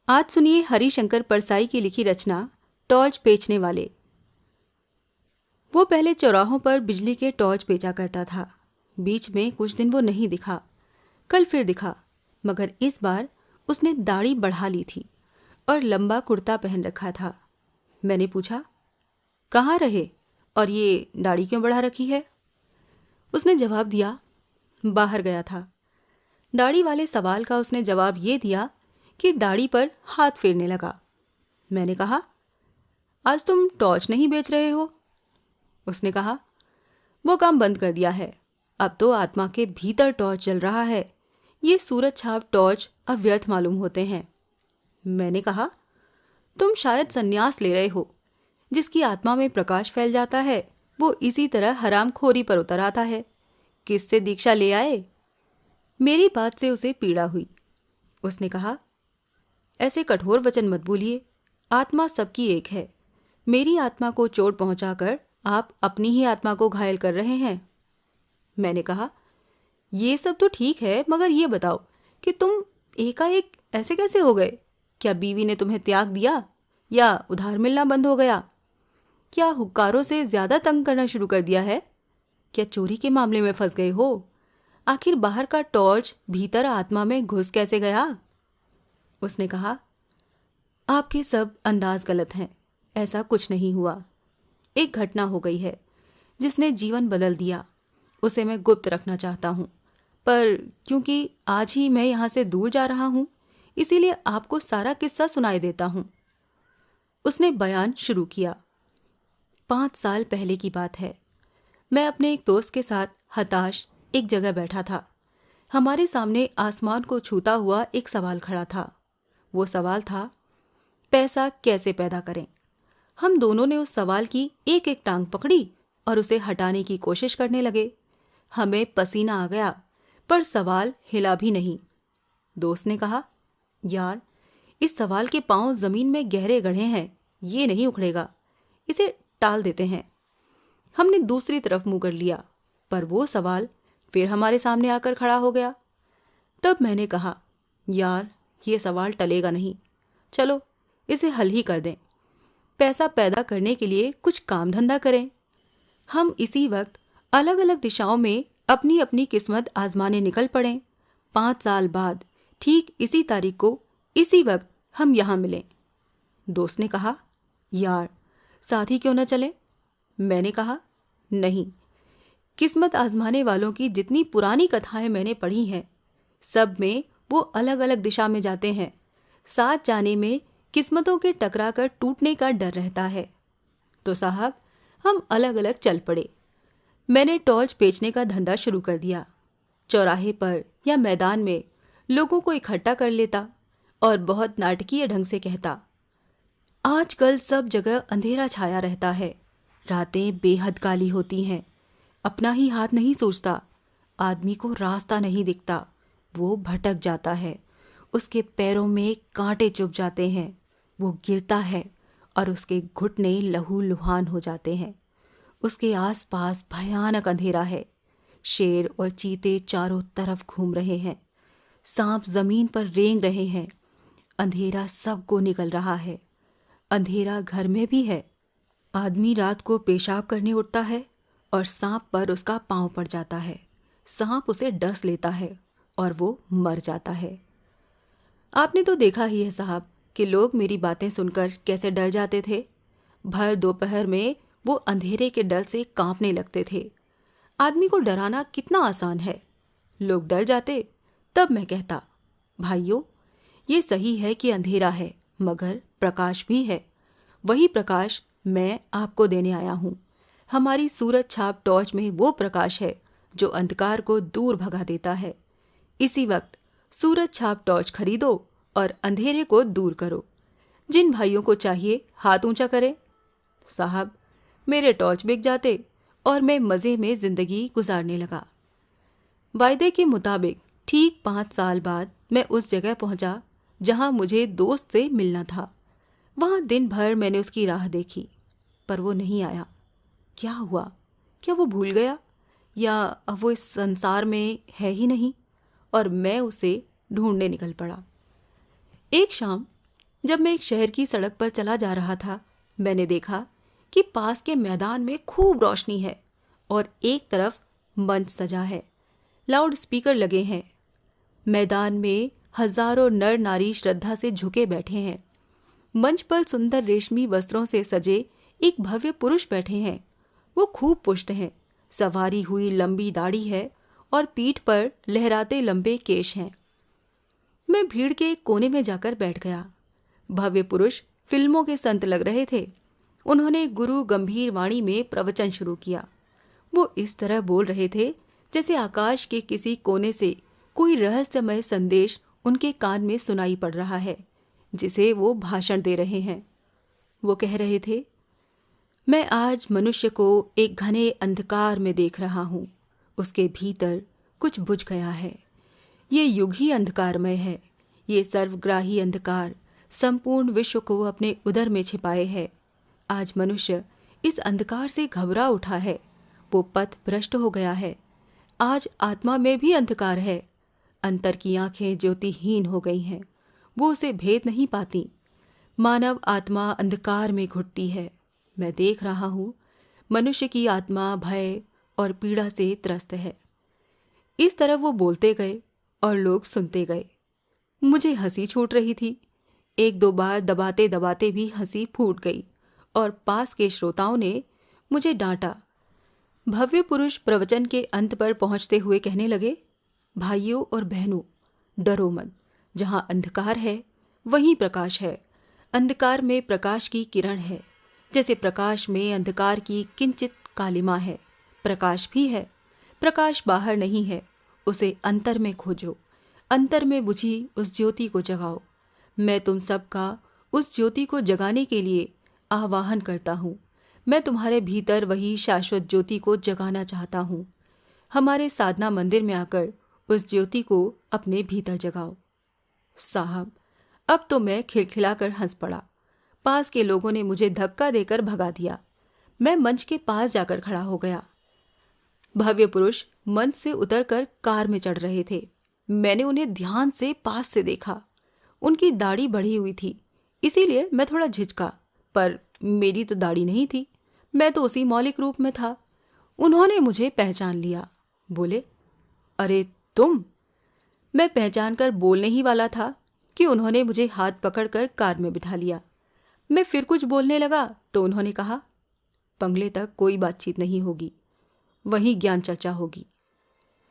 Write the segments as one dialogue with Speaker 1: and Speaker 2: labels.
Speaker 1: आज सुनिए हरिशंकर परसाई की लिखी रचना टॉर्च बेचने वाले। वो पहले चौराहों पर बिजली के टॉर्च बेचा करता था। बीच में कुछ दिन वो नहीं दिखा। कल फिर दिखा, मगर इस बार उसने दाढ़ी बढ़ा ली थी और लंबा कुर्ता पहन रखा था। मैंने पूछा, कहाँ रहे और ये दाढ़ी क्यों बढ़ा रखी है? उसने जवाब दिया, बाहर गया था। दाढ़ी वाले सवाल का उसने जवाब ये दिया कि दाढ़ी पर हाथ फेरने लगा। मैंने कहा, आज तुम टॉर्च नहीं बेच रहे हो? उसने कहा, वो काम बंद कर दिया है। अब तो आत्मा के भीतर टॉर्च जल रहा है। ये सूरज छाप टॉर्च अब व्यर्थ मालूम होते हैं। मैंने कहा, तुम शायद संन्यास ले रहे हो। जिसकी आत्मा में प्रकाश फैल जाता है वो इसी तरह हरामखोरी पर उतर आता है। किससे दीक्षा ले आए? मेरी बात से उसे पीड़ा हुई। उसने कहा, ऐसे कठोर वचन मत बोलिए। आत्मा सबकी एक है। मेरी आत्मा को चोट पहुंचाकर आप अपनी ही आत्मा को घायल कर रहे हैं। मैंने कहा, ये सब तो ठीक है, मगर ये बताओ कि तुम एकाएक ऐसे कैसे हो गए? क्या बीवी ने तुम्हें त्याग दिया या उधार मिलना बंद हो गया? क्या हुक्कारों से ज्यादा तंग करना शुरू कर दिया है? क्या चोरी के मामले में फंस गए हो? आखिर बाहर का टॉर्च भीतर आत्मा में घुस कैसे गया? उसने कहा, आपके सब अंदाज गलत हैं। ऐसा कुछ नहीं हुआ। एक घटना हो गई है जिसने जीवन बदल दिया। उसे मैं गुप्त रखना चाहता हूँ, पर क्योंकि आज ही मैं यहाँ से दूर जा रहा हूँ, इसीलिए आपको सारा किस्सा सुनाई देता हूँ। उसने बयान शुरू किया। 5 साल पहले की बात है। मैं अपने एक दोस्त के साथ हताश एक जगह बैठा था। हमारे सामने आसमान को छूता हुआ एक सवाल खड़ा था। वो सवाल था, पैसा कैसे पैदा करें? हम दोनों ने उस सवाल की एक एक टांग पकड़ी और उसे हटाने की कोशिश करने लगे। हमें पसीना आ गया, पर सवाल हिला भी नहीं। दोस्त ने कहा, यार, इस सवाल के पांव जमीन में गहरे गढ़े हैं, ये नहीं उखड़ेगा। इसे टाल देते हैं। हमने दूसरी तरफ मुंह कर लिया, पर वो सवाल फिर हमारे सामने आकर खड़ा हो गया। तब मैंने कहा, यार, ये सवाल टलेगा नहीं। चलो इसे हल ही कर दें। पैसा पैदा करने के लिए कुछ काम धंधा करें। हम इसी वक्त अलग अलग दिशाओं में अपनी अपनी किस्मत आजमाने निकल पड़े। 5 साल बाद ठीक इसी तारीख को इसी वक्त हम यहाँ मिलें। दोस्त ने कहा, यार, साथ ही क्यों न चले? मैंने कहा, नहीं। किस्मत आजमाने वालों की जितनी पुरानी कथाएं मैंने पढ़ी हैं, सब में वो अलग अलग दिशा में जाते हैं। साथ जाने में किस्मतों के टकरा कर टूटने का डर रहता है। तो साहब, हम अलग अलग चल पड़े। मैंने टॉर्च बेचने का धंधा शुरू कर दिया। चौराहे पर या मैदान में लोगों को इकट्ठा कर लेता और बहुत नाटकीय ढंग से कहता, आजकल सब जगह अंधेरा छाया रहता है। रातें बेहद काली होती हैं। अपना ही हाथ नहीं सोचता। आदमी को रास्ता नहीं दिखता। वो भटक जाता है। उसके पैरों में कांटे चुभ जाते हैं। वो गिरता है और उसके घुटने लहूलुहान हो जाते हैं। उसके आसपास भयानक अंधेरा है। शेर और चीते चारों तरफ घूम रहे हैं। सांप जमीन पर रेंग रहे हैं। अंधेरा सबको निकल रहा है। अंधेरा घर में भी है। आदमी रात को पेशाब करने उठता है और सांप पर उसका पांव पड़ जाता है। सांप उसे डस लेता है और वो मर जाता है। आपने तो देखा ही है साहब कि लोग मेरी बातें सुनकर कैसे डर जाते थे। भर दोपहर में वो अंधेरे के डर से कांपने लगते थे। आदमी को डराना कितना आसान है। लोग डर जाते, तब मैं कहता, भाइयों, ये सही है कि अंधेरा है, मगर प्रकाश भी है। वही प्रकाश मैं आपको देने आया हूँ। हमारी सूरज छाप टॉर्च में वो प्रकाश है जो अंधकार को दूर भगा देता है। इसी वक्त सूरज छाप टॉर्च खरीदो और अंधेरे को दूर करो। जिन भाइयों को चाहिए हाथ ऊंचा करें। साहब, मेरे टॉर्च बिक जाते और मैं मज़े में जिंदगी गुजारने लगा। वायदे के मुताबिक ठीक 5 साल बाद मैं उस जगह पहुंचा जहां मुझे दोस्त से मिलना था। वहां दिन भर मैंने उसकी राह देखी, पर वो नहीं आया। क्या हुआ? क्या वो भूल गया, या अब वो इस संसार में है ही नहीं? और मैं उसे ढूंढने निकल पड़ा। एक शाम जब मैं एक शहर की सड़क पर चला जा रहा था, मैंने देखा कि पास के मैदान में खूब रोशनी है और एक तरफ मंच सजा है, लाउड स्पीकर लगे हैं। मैदान में हजारों नर नारी श्रद्धा से झुके बैठे हैं। मंच पर सुंदर रेशमी वस्त्रों से सजे एक भव्य पुरुष बैठे हैं। वो खूब पुष्ट हैं, सवारी हुई लंबी दाढ़ी है और पीठ पर लहराते लंबे केश हैं। मैं भीड़ के एक कोने में जाकर बैठ गया। भव्य पुरुष फिल्मों के संत लग रहे थे। उन्होंने गुरु गंभीर वाणी में प्रवचन शुरू किया। वो इस तरह बोल रहे थे जैसे आकाश के किसी कोने से कोई रहस्यमय संदेश उनके कान में सुनाई पड़ रहा है, जिसे वो भाषण दे रहे हैं। वो कह रहे थे, मैं आज मनुष्य को एक घने अंधकार में देख रहा हूँ। उसके भीतर कुछ बुझ गया है। ये युग ही अंधकारमय है। ये सर्वग्राही अंधकार संपूर्ण विश्व को अपने उदर में छिपाए है। आज मनुष्य इस अंधकार से घबरा उठा है। वो पथ भ्रष्ट हो गया है। आज आत्मा में भी अंधकार है। अंतर की आंखें ज्योतिहीन हो गई हैं। वो उसे भेद नहीं पाती। मानव आत्मा अंधकार में घुटती है। मैं देख रहा हूँ, मनुष्य की आत्मा भय और पीड़ा से त्रस्त है। इस तरह वो बोलते गए और लोग सुनते गए। मुझे हंसी छूट रही थी। एक दो बार दबाते दबाते भी हंसी फूट गई और पास के श्रोताओं ने मुझे डांटा। भव्य पुरुष प्रवचन के अंत पर पहुंचते हुए कहने लगे, भाइयों और बहनों, डरो मत। जहां अंधकार है वहीं प्रकाश है। अंधकार में प्रकाश की किरण है। जैसे प्रकाश में अंधकार की किंचित कालिमा है, प्रकाश भी है। प्रकाश बाहर नहीं है, उसे अंतर में खोजो। अंतर में बुझी उस ज्योति को जगाओ। मैं तुम सबका उस ज्योति को जगाने के लिए आह्वान करता हूँ। मैं तुम्हारे भीतर वही शाश्वत ज्योति को जगाना चाहता हूँ। हमारे साधना मंदिर में आकर उस ज्योति को अपने भीतर जगाओ। साहब, अब तो मैं खिलखिलाकर हंस पड़ा। पास के लोगों ने मुझे धक्का देकर भगा दिया। मैं मंच के पास जाकर खड़ा हो गया। भव्य पुरुष मंच से उतरकर कार में चढ़ रहे थे। मैंने उन्हें ध्यान से पास से देखा। उनकी दाढ़ी बढ़ी हुई थी, इसीलिए मैं थोड़ा झिझका, पर मेरी तो दाढ़ी नहीं थी। मैं तो उसी मौलिक रूप में था। उन्होंने मुझे पहचान लिया। बोले, अरे तुम। मैं पहचान कर बोलने ही वाला था कि उन्होंने मुझे हाथ पकड़कर कार में बिठा लिया। मैं फिर कुछ बोलने लगा तो उन्होंने कहा, बंगले तक कोई बातचीत नहीं होगी, वहीं ज्ञान चर्चा होगी।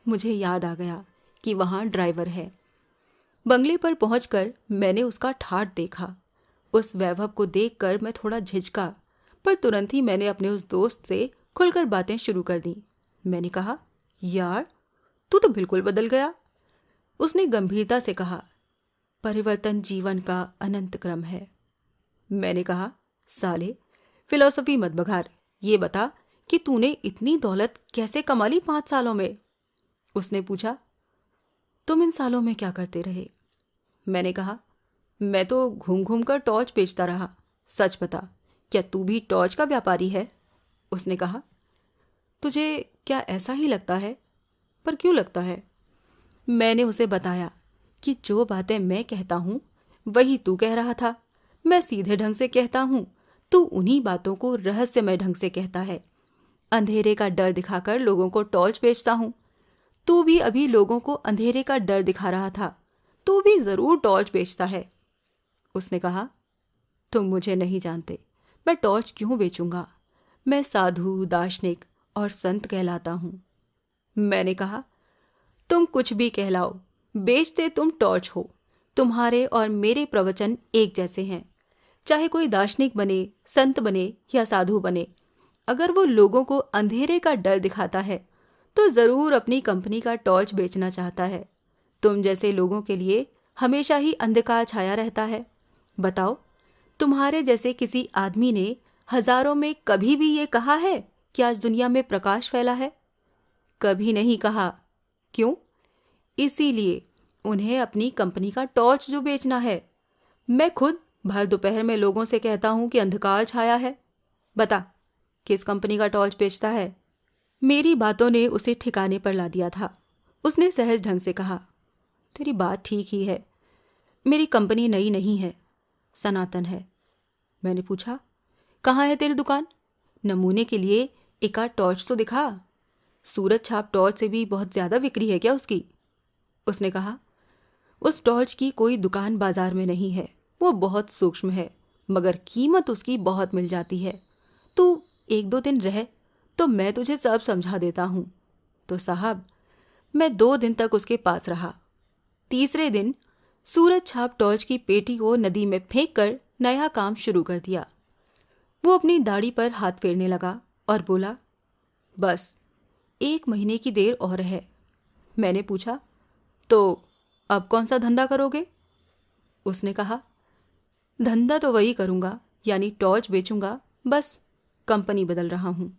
Speaker 1: मुझे याद आ गया कि वहाँ ड्राइवर है। बंगले पर पहुंचकर मैंने उसका ठाठ देखा। उस वैभव को देखकर मैं थोड़ा झिझका, पर तुरंत ही मैंने अपने उस दोस्त से खुलकर बातें शुरू कर दी। मैंने कहा, यार तू तो बिल्कुल बदल गया। उसने गंभीरता से कहा, परिवर्तन जीवन का अनंत क्रम है। मैंने कहा, साले फिलॉसफी मत बघार, ये बता कि तूने इतनी दौलत कैसे कमा ली 5 सालों में। उसने पूछा, तुम इन सालों में क्या करते रहे? मैंने कहा, मैं तो घूम घूम कर टॉर्च बेचता रहा। सच बता, क्या तू भी टॉर्च का व्यापारी है? उसने कहा, तुझे क्या ऐसा ही लगता है? पर क्यों लगता है? मैंने उसे बताया कि जो बातें मैं कहता हूँ वही तू कह रहा था। मैं सीधे ढंग से कहता हूँ, तू उन्हीं बातों को रहस्यमय ढंग से कहता है। अंधेरे का डर दिखाकर लोगों को टॉर्च बेचता हूँ। तू भी अभी लोगों को अंधेरे का डर दिखा रहा था। तू भी जरूर टॉर्च बेचता है। उसने कहा, तुम मुझे नहीं जानते, मैं टॉर्च क्यों बेचूंगा? मैं साधु, दार्शनिक और संत कहलाता हूँ। मैंने कहा, तुम कुछ भी कहलाओ, बेचते तुम टॉर्च हो। तुम्हारे और मेरे प्रवचन एक जैसे हैं। चाहे कोई दार्शनिक बने, संत बने या साधु बने, अगर वो लोगों को अंधेरे का डर दिखाता है तो जरूर अपनी कंपनी का टॉर्च बेचना चाहता है। तुम जैसे लोगों के लिए हमेशा ही अंधकार छाया रहता है। बताओ, तुम्हारे जैसे किसी आदमी ने हजारों में कभी भी ये कहा है कि आज दुनिया में प्रकाश फैला है? कभी नहीं कहा। क्यों? इसीलिए उन्हें अपनी कंपनी का टॉर्च जो बेचना है। मैं खुद भर दोपहर में लोगों से कहता हूं कि अंधकार छाया है। बता, किस कंपनी का टॉर्च बेचता है? मेरी बातों ने उसे ठिकाने पर ला दिया था। उसने सहज ढंग से कहा, तेरी बात ठीक ही है, मेरी कंपनी नई नहीं है। सनातन है। मैंने पूछा, कहाँ है तेरी दुकान? नमूने के लिए एक आध टॉर्च तो दिखा। सूरज छाप टॉर्च से भी बहुत ज़्यादा बिक्री है क्या उसकी? उसने कहा, उस टॉर्च की कोई दुकान बाजार में नहीं है, वो बहुत सूक्ष्म है, मगर कीमत उसकी बहुत मिल जाती है। तू एक दो दिन रह तो मैं तुझे सब समझा देता हूँ। तो साहब, मैं 2 दिन तक उसके पास रहा। तीसरे दिन सूरज छाप टॉर्च की पेटी को नदी में फेंक कर नया काम शुरू कर दिया। वो अपनी दाढ़ी पर हाथ फेरने लगा और बोला, बस 1 महीने की देर और है। मैंने पूछा, तो अब कौन सा धंधा करोगे? उसने कहा, धंधा तो वही करूँगा, यानी टॉर्च बेचूंगा, बस कंपनी बदल रहा हूँ।